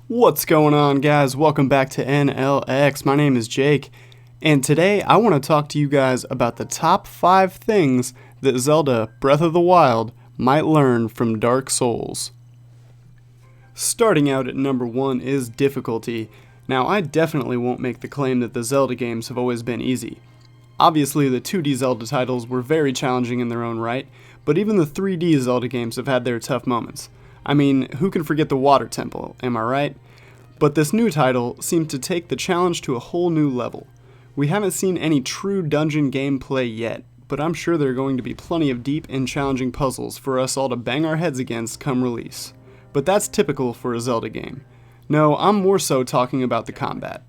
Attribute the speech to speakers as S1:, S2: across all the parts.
S1: What's going on, guys? Welcome back to NLX. My name is Jake, and today I want to talk to you guys about the top 5 things that Zelda Breath of the Wild might learn from Dark Souls. Starting out at number 1 is difficulty. Now, I definitely won't make the claim that the Zelda games have always been easy. Obviously, the 2D Zelda titles were very challenging in their own right, but even the 3D Zelda games have had their tough moments. I mean, who can forget the Water Temple, am I right? But this new title seemed to take the challenge to a whole new level. We haven't seen any true dungeon gameplay yet, but I'm sure there are going to be plenty of deep and challenging puzzles for us all to bang our heads against come release. But that's typical for a Zelda game. No, I'm more so talking about the combat.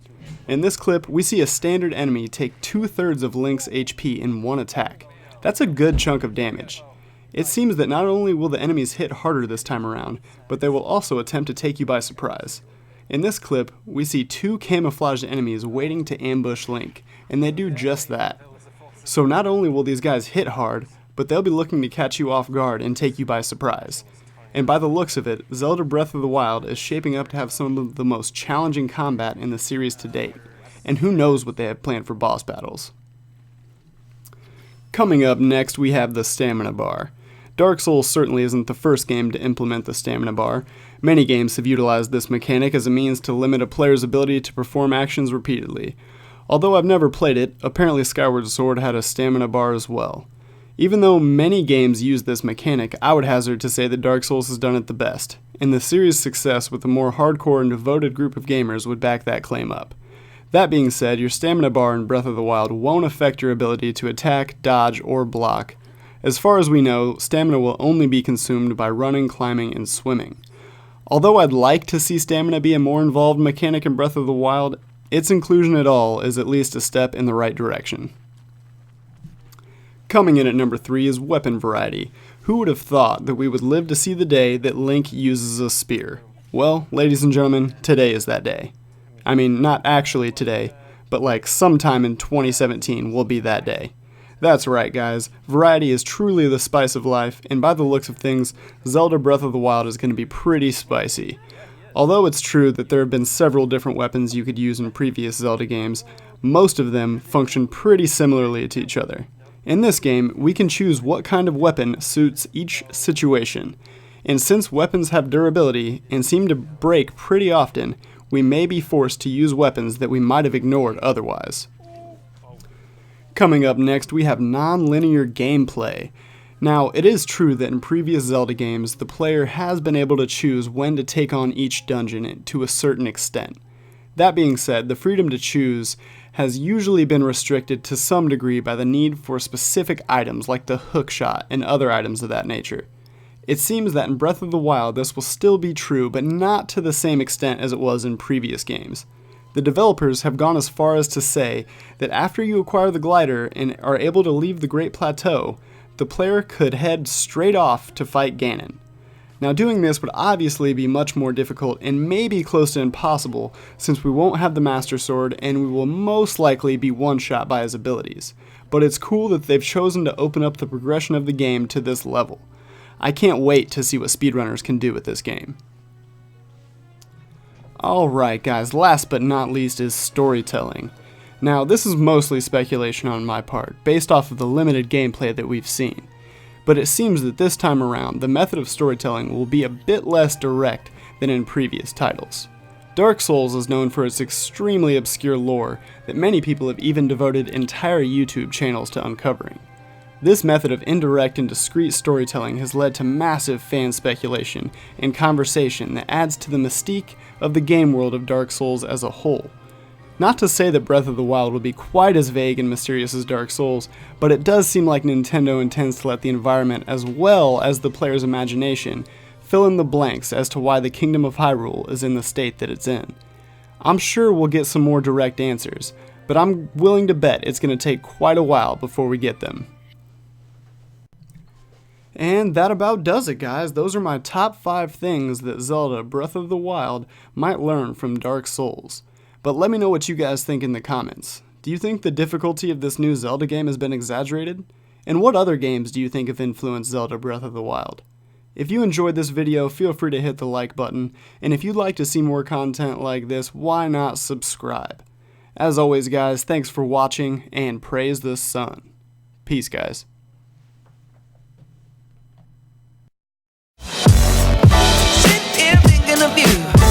S1: In this clip, we see a standard enemy take 2/3 of Link's HP in one attack. That's a good chunk of damage. It seems that not only will the enemies hit harder this time around, but they will also attempt to take you by surprise. In this clip, we see 2 camouflaged enemies waiting to ambush Link, and they do just that. So not only will these guys hit hard, but they'll be looking to catch you off guard and take you by surprise. And by the looks of it, Zelda Breath of the Wild is shaping up to have some of the most challenging combat in the series to date, and who knows what they have planned for boss battles. Coming up next, we have the stamina bar. Dark Souls certainly isn't the first game to implement the stamina bar. Many games have utilized this mechanic as a means to limit a player's ability to perform actions repeatedly. Although I've never played it, apparently Skyward Sword had a stamina bar as well. Even though many games use this mechanic, I would hazard to say that Dark Souls has done it the best, and the series' success with a more hardcore and devoted group of gamers would back that claim up. That being said, your stamina bar in Breath of the Wild won't affect your ability to attack, dodge, or block. As far as we know, stamina will only be consumed by running, climbing, and swimming. Although I'd like to see stamina be a more involved mechanic in Breath of the Wild, its inclusion at all is at least a step in the right direction. Coming in at number 3 is weapon variety. Who would have thought that we would live to see the day that Link uses a spear? Well, ladies and gentlemen, today is that day. I mean, not actually today, but like sometime in 2017 will be that day. That's right, guys. Variety is truly the spice of life, and by the looks of things, Zelda Breath of the Wild is going to be pretty spicy. Although it's true that there have been several different weapons you could use in previous Zelda games, most of them function pretty similarly to each other. In this game, we can choose what kind of weapon suits each situation, and since weapons have durability and seem to break pretty often, we may be forced to use weapons that we might have ignored otherwise. Coming up next, we have non-linear gameplay. Now, it is true that in previous Zelda games, the player has been able to choose when to take on each dungeon to a certain extent. That being said, the freedom to choose has usually been restricted to some degree by the need for specific items like the hookshot and other items of that nature. It seems that in Breath of the Wild this will still be true, but not to the same extent as it was in previous games. The developers have gone as far as to say that after you acquire the glider and are able to leave the Great Plateau, the player could head straight off to fight Ganon. Now, doing this would obviously be much more difficult and maybe close to impossible, since we won't have the Master Sword and we will most likely be one-shot by his abilities. But it's cool that they've chosen to open up the progression of the game to this level. I can't wait to see what speedrunners can do with this game. Alright guys, last but not least is storytelling. Now, this is mostly speculation on my part, based off of the limited gameplay that we've seen. But it seems that this time around, the method of storytelling will be a bit less direct than in previous titles. Dark Souls is known for its extremely obscure lore that many people have even devoted entire YouTube channels to uncovering. This method of indirect and discreet storytelling has led to massive fan speculation and conversation that adds to the mystique of the game world of Dark Souls as a whole. Not to say that Breath of the Wild will be quite as vague and mysterious as Dark Souls, but it does seem like Nintendo intends to let the environment as well as the player's imagination fill in the blanks as to why the Kingdom of Hyrule is in the state that it's in. I'm sure we'll get some more direct answers, but I'm willing to bet it's going to take quite a while before we get them. And that about does it, guys. Those are my top 5 things that Zelda Breath of the Wild might learn from Dark Souls. But let me know what you guys think in the comments. Do you think the difficulty of this new Zelda game has been exaggerated? And what other games do you think have influenced Zelda Breath of the Wild? If you enjoyed this video, feel free to hit the like button, and if you'd like to see more content like this, why not subscribe? As always, guys, thanks for watching, and praise the sun. Peace, guys.
S2: Sit here thinking of you.